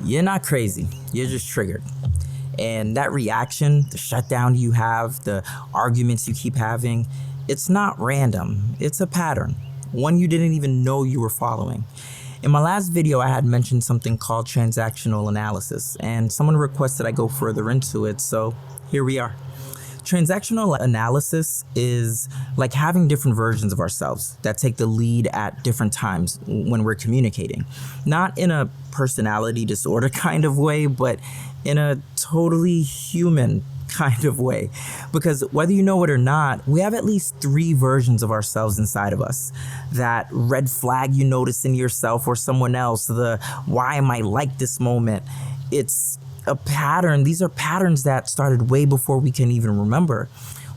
You're not crazy, you're just triggered. And that reaction, the shutdown you have, the arguments you keep having, it's not random, it's a pattern, one you didn't even know you were following. In my last video, I had mentioned something called transactional analysis, and someone requested I go further into it, so here we are. Transactional analysis is like having different versions of ourselves that take the lead at different times when we're communicating. Not in a personality disorder kind of way, but in a totally human kind of way. Because whether you know it or not, we have at least 3 versions of ourselves inside of us. That red flag you notice in yourself or someone else, the why am I like this moment, it's a pattern. These are patterns that started way before we can even remember.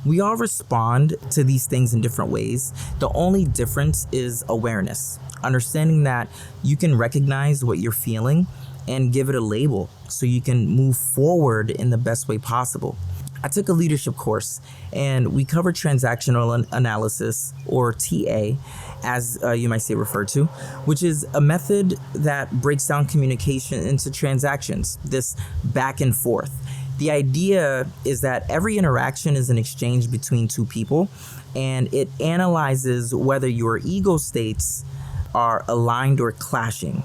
We all respond to these things in different ways. The only difference is awareness, understanding that you can recognize what you're feeling and give it a label so you can move forward in the best way possible. I took a leadership course and we covered transactional analysis, or TA, as you might say referred to, which is a method that breaks down communication into transactions, this back and forth. The idea is that every interaction is an exchange between 2 people, and it analyzes whether your ego states are aligned or clashing.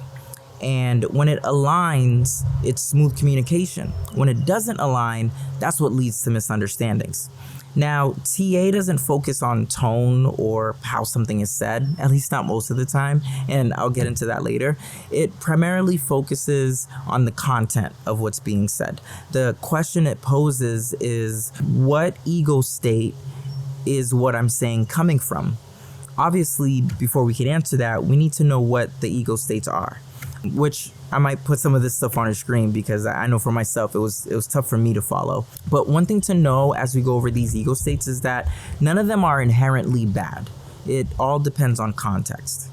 And when it aligns, it's smooth communication. When it doesn't align, that's what leads to misunderstandings. Now, TA doesn't focus on tone or how something is said, at least not most of the time, and I'll get into that later. It primarily focuses on the content of what's being said. The question it poses is, what ego state is what I'm saying coming from? Obviously, before we can answer that, we need to know what the ego states are, which I might put some of this stuff on a screen because I know for myself it was tough for me to follow. But one thing to know as we go over these ego states is that none of them are inherently bad. It all depends on context.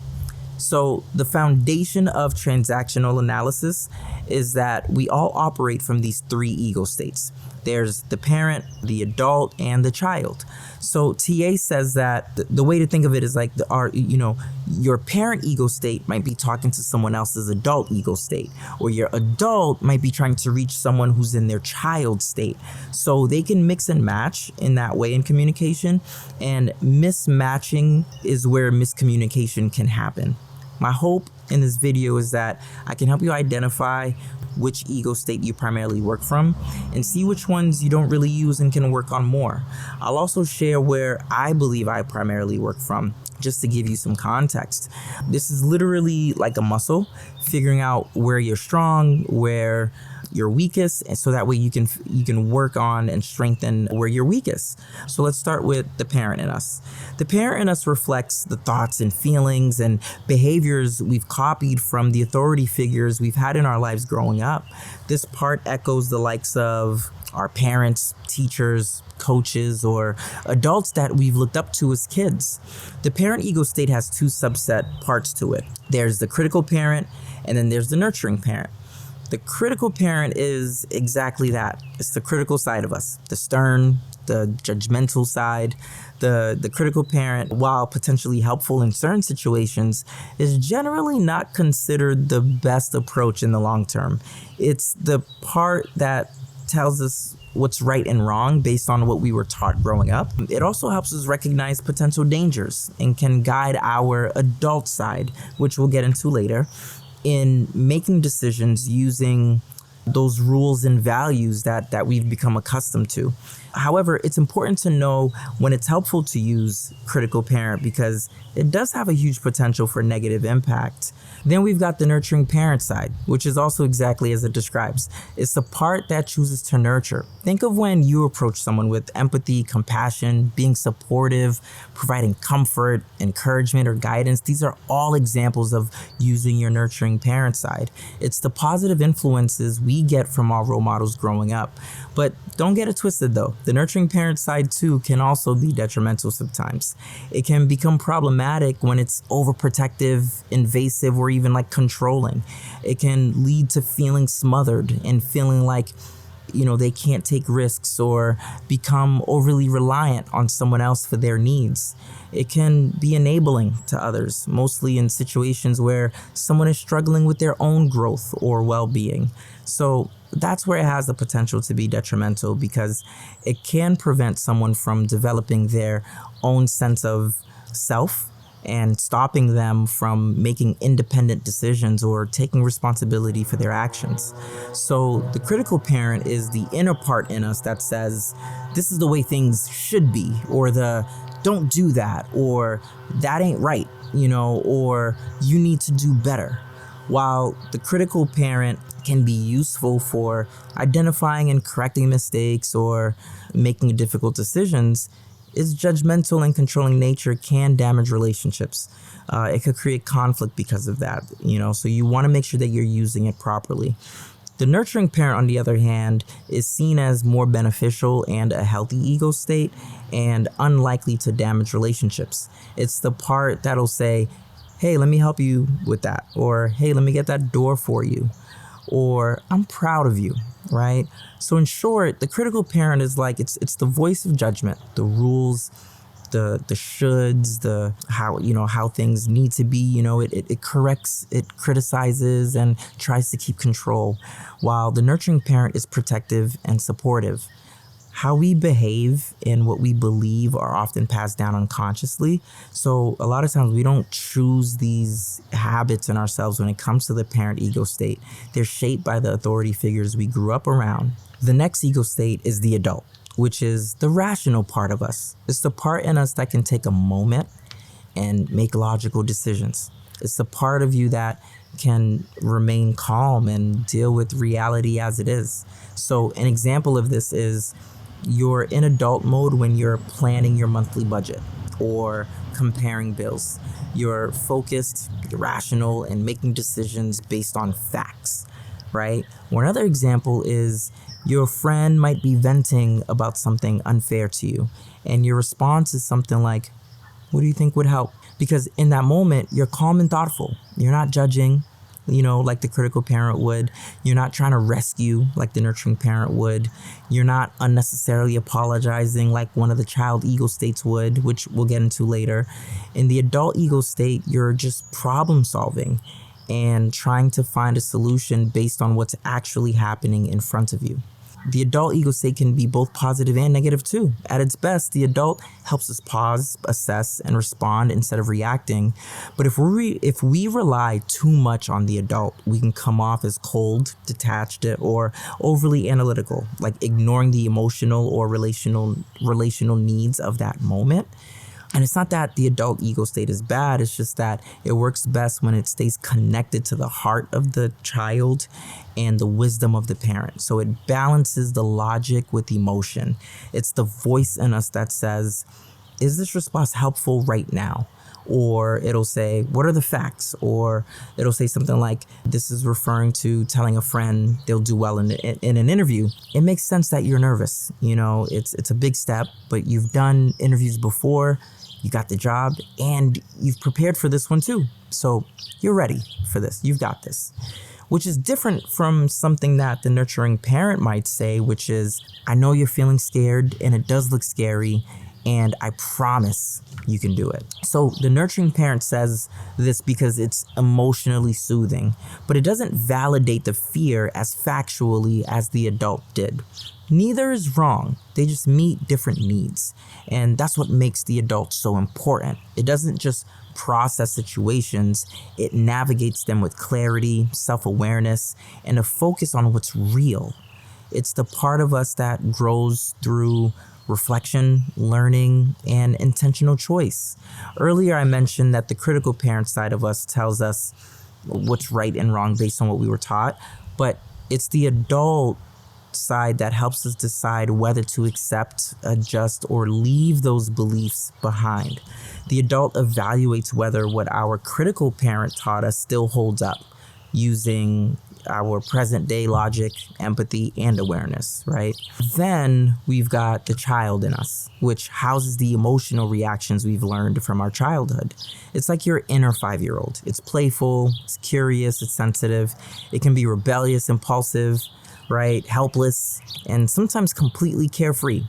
So the foundation of transactional analysis is that we all operate from these 3 ego states. There's the parent, the adult, and the child. So TA says that the way to think of it is like your parent ego state might be talking to someone else's adult ego state, or your adult might be trying to reach someone who's in their child state. So they can mix and match in that way in communication, and mismatching is where miscommunication can happen. My hope in this video is that I can help you identify which ego state you primarily work from and see which ones you don't really use and can work on more. I'll also share where I believe I primarily work from, just to give you some context. This is literally like a muscle, figuring out where you're strong, where you're weakest, and so that way you can work on and strengthen where you're weakest. So let's start with the parent in us. The parent in us reflects the thoughts and feelings and behaviors we've copied from the authority figures we've had in our lives growing up. This part echoes the likes of our parents, teachers, coaches, or adults that we've looked up to as kids. The parent ego state has 2 subset parts to it. There's the critical parent, and then there's the nurturing parent. The critical parent is exactly that. It's the critical side of us, the stern, the judgmental side. The critical parent, while potentially helpful in certain situations, is generally not considered the best approach in the long term. It's the part that tells us what's right and wrong based on what we were taught growing up. It also helps us recognize potential dangers and can guide our adult side, which we'll get into later, in making decisions using those rules and values that we've become accustomed to. However, it's important to know when it's helpful to use critical parent because it does have a huge potential for negative impact. Then we've got the nurturing parent side, which is also exactly as it describes. It's the part that chooses to nurture. Think of when you approach someone with empathy, compassion, being supportive, providing comfort, encouragement, or guidance. These are all examples of using your nurturing parent side. It's the positive influences we get from our role models growing up. But don't get it twisted though. The nurturing parent side too can also be detrimental sometimes. It can become problematic when it's overprotective, invasive, or even like controlling. It can lead to feeling smothered and feeling like they can't take risks or become overly reliant on someone else for their needs. It can be enabling to others, mostly in situations where someone is struggling with their own growth or well-being. So that's where it has the potential to be detrimental, because it can prevent someone from developing their own sense of self and stopping them from making independent decisions or taking responsibility for their actions. So the critical parent is the inner part in us that says, this is the way things should be, or the don't do that, or that ain't right, or you need to do better. While the critical parent can be useful for identifying and correcting mistakes or making difficult decisions, its judgmental and controlling nature can damage relationships. It could create conflict because of that, so you want to make sure that you're using it properly. The nurturing parent, on the other hand, is seen as more beneficial and a healthy ego state and unlikely to damage relationships. It's the part that'll say, hey, let me help you with that, or hey, let me get that door for you, or I'm proud of you, right? So in short, the critical parent is like, it's the voice of judgment, the rules, the shoulds, the how things need to be. It corrects, it criticizes, and tries to keep control, while the nurturing parent is protective and supportive. How we behave and what we believe are often passed down unconsciously. So a lot of times we don't choose these habits in ourselves when it comes to the parent ego state. They're shaped by the authority figures we grew up around. The next ego state is the adult, which is the rational part of us. It's the part in us that can take a moment and make logical decisions. It's the part of you that can remain calm and deal with reality as it is. So an example of this is, you're in adult mode when you're planning your monthly budget or comparing bills. You're focused, you're rational, and making decisions based on facts, right? Or another example is, your friend might be venting about something unfair to you, and your response is something like, what do you think would help? Because in that moment, you're calm and thoughtful. You're not judging, like the critical parent would. You're not trying to rescue like the nurturing parent would. You're not unnecessarily apologizing like one of the child ego states would, which we'll get into later. In the adult ego state, you're just problem solving and trying to find a solution based on what's actually happening in front of you. The adult ego state can be both positive and negative too. At its best, the adult helps us pause, assess, and respond instead of reacting. But if we rely too much on the adult, we can come off as cold, detached, or overly analytical, like ignoring the emotional or relational needs of that moment. And it's not that the adult ego state is bad, it's just that it works best when it stays connected to the heart of the child and the wisdom of the parent. So it balances the logic with emotion. It's the voice in us that says, is this response helpful right now? Or it'll say, what are the facts? Or it'll say something like, this is referring to telling a friend they'll do well in an interview. It makes sense that you're nervous. It's a big step, but you've done interviews before. You got the job and you've prepared for this one too. So you're ready for this. You've got this. Which is different from something that the nurturing parent might say, which is, I know you're feeling scared and it does look scary, and I promise you can do it. So the nurturing parent says this because it's emotionally soothing, but it doesn't validate the fear as factually as the adult did. Neither is wrong. They just meet different needs. And that's what makes the adult so important. It doesn't just process situations, it navigates them with clarity, self-awareness, and a focus on what's real. It's the part of us that grows through reflection, learning, and intentional choice. Earlier, I mentioned that the critical parent side of us tells us what's right and wrong based on what we were taught, but it's the adult side that helps us decide whether to accept, adjust, or leave those beliefs behind. The adult evaluates whether what our critical parent taught us still holds up, using our present day logic, empathy, and awareness, right? Then we've got the child in us, which houses the emotional reactions we've learned from our childhood. It's like your inner 5-year-old. It's playful, it's curious, it's sensitive. It can be rebellious, impulsive, right? Helpless, and sometimes completely carefree.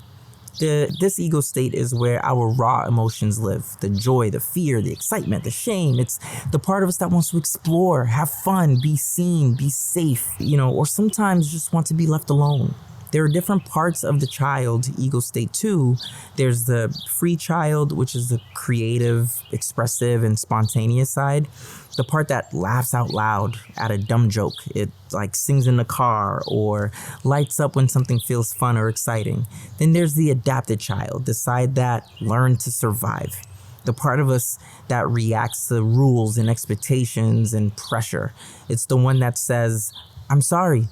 This ego state is where our raw emotions live. The joy, the fear, the excitement, the shame. It's the part of us that wants to explore, have fun, be seen, be safe, or sometimes just want to be left alone. There are different parts of the child ego state too. There's the free child, which is the creative, expressive, and spontaneous side. The part that laughs out loud at a dumb joke. It like sings in the car or lights up when something feels fun or exciting. Then there's the adapted child, the side that learned to survive. The part of us that reacts to rules and expectations and pressure. It's the one that says, I'm sorry,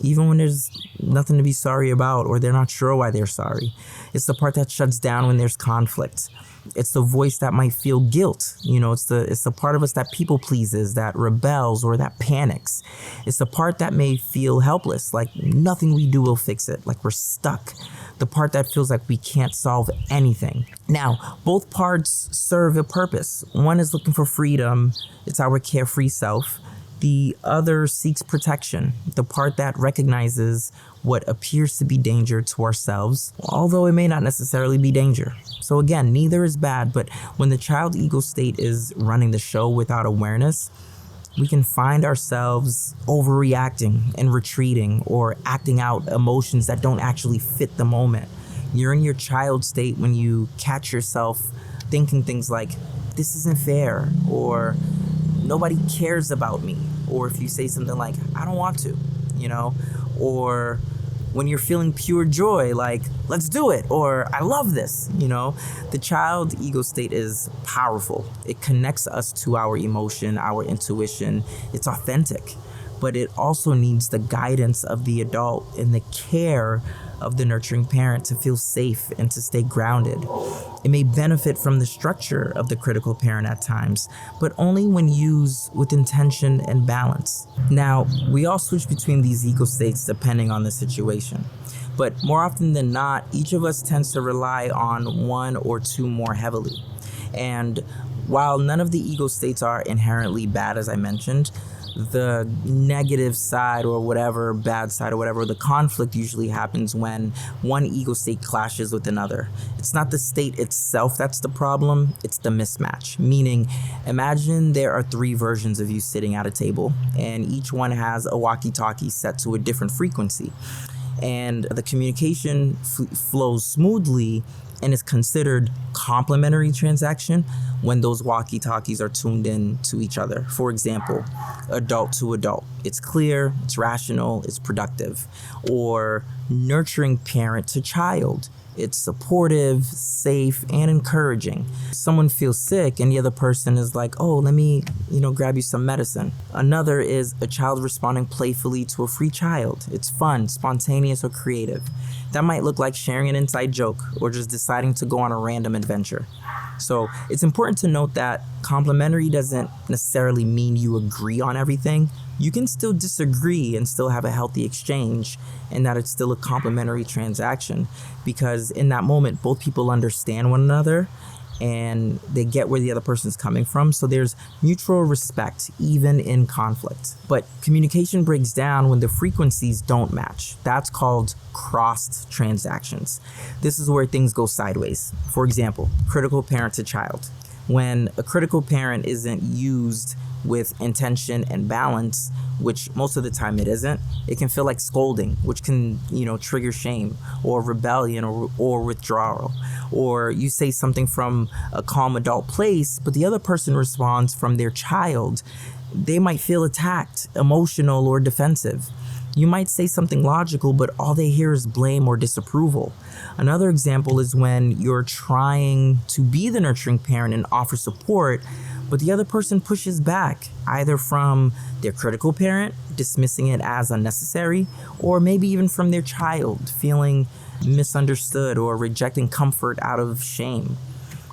even when there's nothing to be sorry about or they're not sure why they're sorry. It's the part that shuts down when there's conflict. It's the voice that might feel guilt. It's the part of us that people pleases, that rebels, or that panics. It's the part that may feel helpless, like nothing we do will fix it, like we're stuck. The part that feels like we can't solve anything. Now, both parts serve a purpose. One is looking for freedom. It's our carefree self. The other seeks protection, the part that recognizes what appears to be danger to ourselves, although it may not necessarily be danger. So again, neither is bad, but when the child ego state is running the show without awareness, we can find ourselves overreacting and retreating or acting out emotions that don't actually fit the moment. You're in your child state when you catch yourself thinking things like, this isn't fair, or nobody cares about me, or if you say something like, I don't want to, or when you're feeling pure joy, like, let's do it, or I love this, The child ego state is powerful. It connects us to our emotion, our intuition. It's authentic, but it also needs the guidance of the adult and the care of the nurturing parent to feel safe and to stay grounded. It may benefit from the structure of the critical parent at times, but only when used with intention and balance. Now, we all switch between these ego states depending on the situation, but more often than not, each of us tends to rely on one or two more heavily. And while none of the ego states are inherently bad, as I mentioned, the negative side or whatever, bad side or whatever, the conflict usually happens when one ego state clashes with another. It's not the state itself that's the problem, it's the mismatch. Meaning, imagine there are three versions of you sitting at a table, and each one has a walkie-talkie set to a different frequency. And the communication flows smoothly and is considered complementary transaction when those walkie-talkies are tuned in to each other. For example, adult to adult. It's clear, it's rational, it's productive. Or nurturing parent to child. It's supportive, safe, and encouraging. Someone feels sick and the other person is like, oh, let me, grab you some medicine. Another is a child responding playfully to a free child. It's fun, spontaneous, or creative. That might look like sharing an inside joke or just deciding to go on a random adventure. So it's important to note that complementary doesn't necessarily mean you agree on everything. You can still disagree and still have a healthy exchange, and that it's still a complementary transaction, because in that moment, both people understand one another and they get where the other person's coming from. So there's mutual respect, even in conflict. But communication breaks down when the frequencies don't match. That's called crossed transactions. This is where things go sideways. For example, critical parent to child. When a critical parent isn't used with intention and balance, which most of the time it isn't, it can feel like scolding, which can, trigger shame or rebellion or withdrawal. Or you say something from a calm adult place, but the other person responds from their child. They might feel attacked, emotional, or defensive. You might say something logical, but all they hear is blame or disapproval. Another example is when you're trying to be the nurturing parent and offer support, but the other person pushes back, either from their critical parent, dismissing it as unnecessary, or maybe even from their child, feeling misunderstood or rejecting comfort out of shame.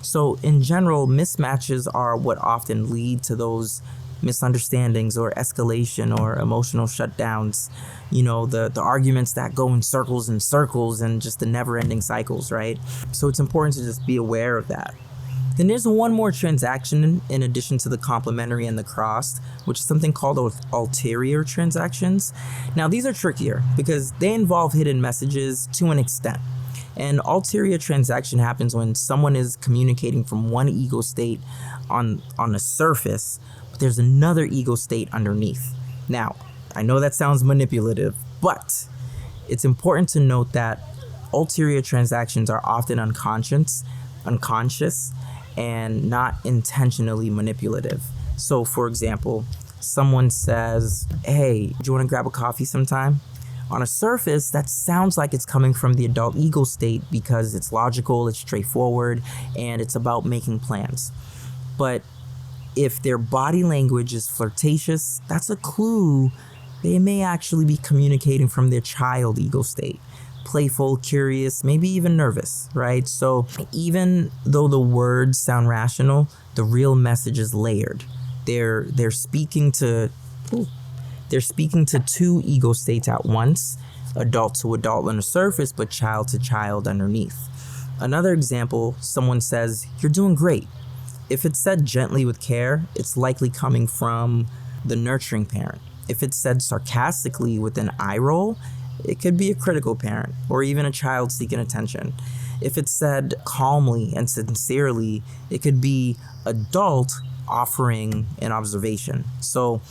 So in general, mismatches are what often lead to those misunderstandings or escalation or emotional shutdowns, the arguments that go in circles and circles and just the never-ending cycles, right? So it's important to just be aware of that. Then there's one more transaction in addition to the complementary and the crossed, which is something called ulterior transactions. Now, these are trickier because they involve hidden messages to an extent. An ulterior transaction happens when someone is communicating from one ego state on the surface, but there's another ego state underneath. Now, I know that sounds manipulative, but it's important to note that ulterior transactions are often unconscious, and not intentionally manipulative. So, for example, someone says, "Hey, do you want to grab a coffee sometime?" On a surface, that sounds like it's coming from the adult ego state because it's logical, it's straightforward, and it's about making plans. But if their body language is flirtatious, that's a clue they may actually be communicating from their child ego state. Playful, curious, maybe even nervous, right? So even though the words sound rational, the real message is layered. They're speaking to two ego states at once, adult to adult on the surface, but child to child underneath. Another example, someone says, "You're doing great." If it's said gently with care, it's likely coming from the nurturing parent. If it's said sarcastically with an eye roll, it could be a critical parent or even a child seeking attention. If it's said calmly and sincerely, it could be adult offering an observation. So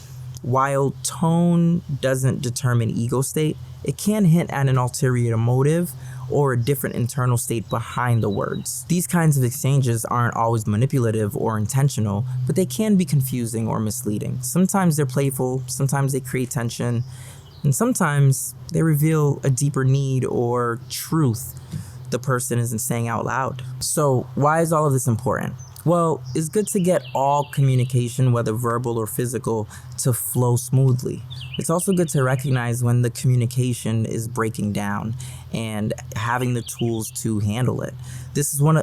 while tone doesn't determine ego state, it can hint at an ulterior motive or a different internal state behind the words. These kinds of exchanges aren't always manipulative or intentional, but they can be confusing or misleading. Sometimes they're playful, sometimes they create tension, and sometimes they reveal a deeper need or truth the person isn't saying out loud. So why is all of this important? Well, it's good to get all communication, whether verbal or physical, to flow smoothly. It's also good to recognize when the communication is breaking down and having the tools to handle it. This is one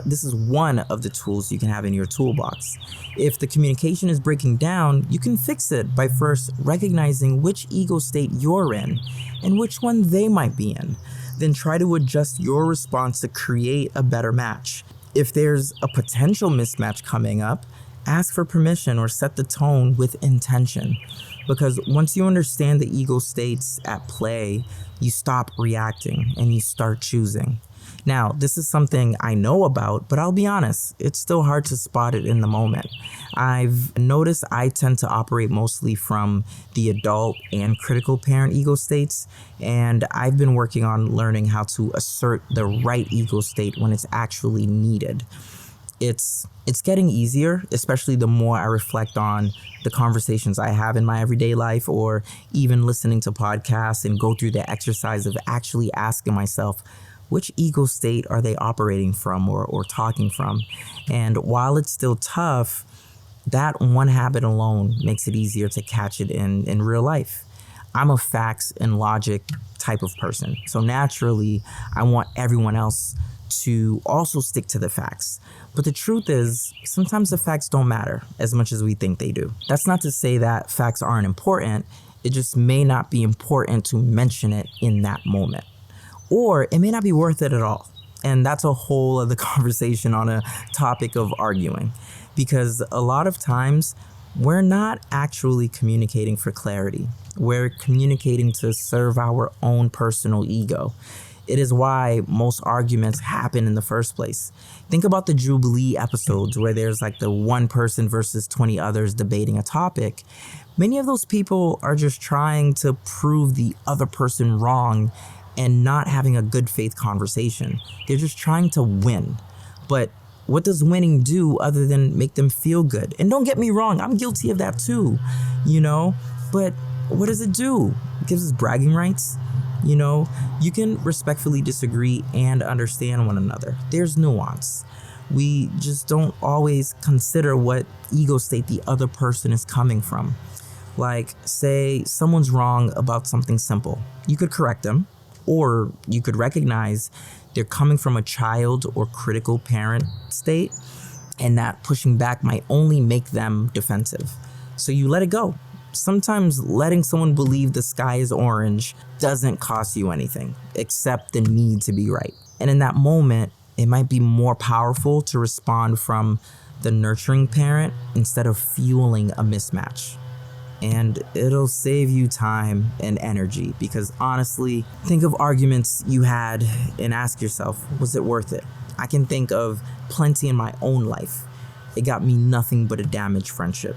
of the tools you can have in your toolbox. If the communication is breaking down, you can fix it by first recognizing which ego state you're in and which one they might be in. Then try to adjust your response to create a better match. If there's a potential mismatch coming up, ask for permission or set the tone with intention. Because once you understand the ego states at play, you stop reacting and you start choosing. Now, this is something I know about, but I'll be honest, it's still hard to spot it in the moment. I've noticed I tend to operate mostly from the adult and critical parent ego states, and I've been working on learning how to assert the right ego state when it's actually needed. It's getting easier, especially the more I reflect on the conversations I have in my everyday life, or even listening to podcasts and go through the exercise of actually asking myself, which ego state are they operating from or talking from? And while it's still tough, that one habit alone makes it easier to catch it in real life. I'm a facts and logic type of person. So naturally, I want everyone else to also stick to the facts. But the truth is, sometimes the facts don't matter as much as we think they do. That's not to say that facts aren't important. It just may not be important to mention it in that moment. Or it may not be worth it at all. And that's a whole other conversation on a topic of arguing. Because a lot of times, we're not actually communicating for clarity. We're communicating to serve our own personal ego. It is why most arguments happen in the first place. Think about the Jubilee episodes where there's like the one person versus 20 others debating a topic. Many of those people are just trying to prove the other person wrong and not having a good faith conversation. They're just trying to win. But what does winning do other than make them feel good? And don't get me wrong, I'm guilty of that too, but what does it do? It gives us bragging rights. You can respectfully disagree and understand one another. There's nuance. We just don't always consider what ego state the other person is coming from. Like, say someone's wrong about something simple. You could correct them, or you could recognize they're coming from a child or critical parent state, and that pushing back might only make them defensive. So you let it go. Sometimes letting someone believe the sky is orange doesn't cost you anything except the need to be right. And in that moment, it might be more powerful to respond from the nurturing parent instead of fueling a mismatch. And it'll save you time and energy, because honestly, think of arguments you had and ask yourself, was it worth it? I can think of plenty in my own life. It got me nothing but a damaged friendship.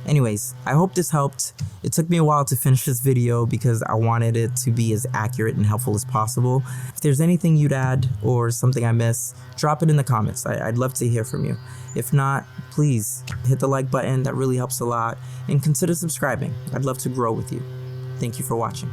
Anyways, I hope this helped. It took me a while to finish this video because I wanted it to be as accurate and helpful as possible. If there's anything you'd add or something I miss, drop it in the comments. I'd love to hear from you. If not, please hit the like button. That really helps a lot. And consider subscribing. I'd love to grow with you. Thank you for watching.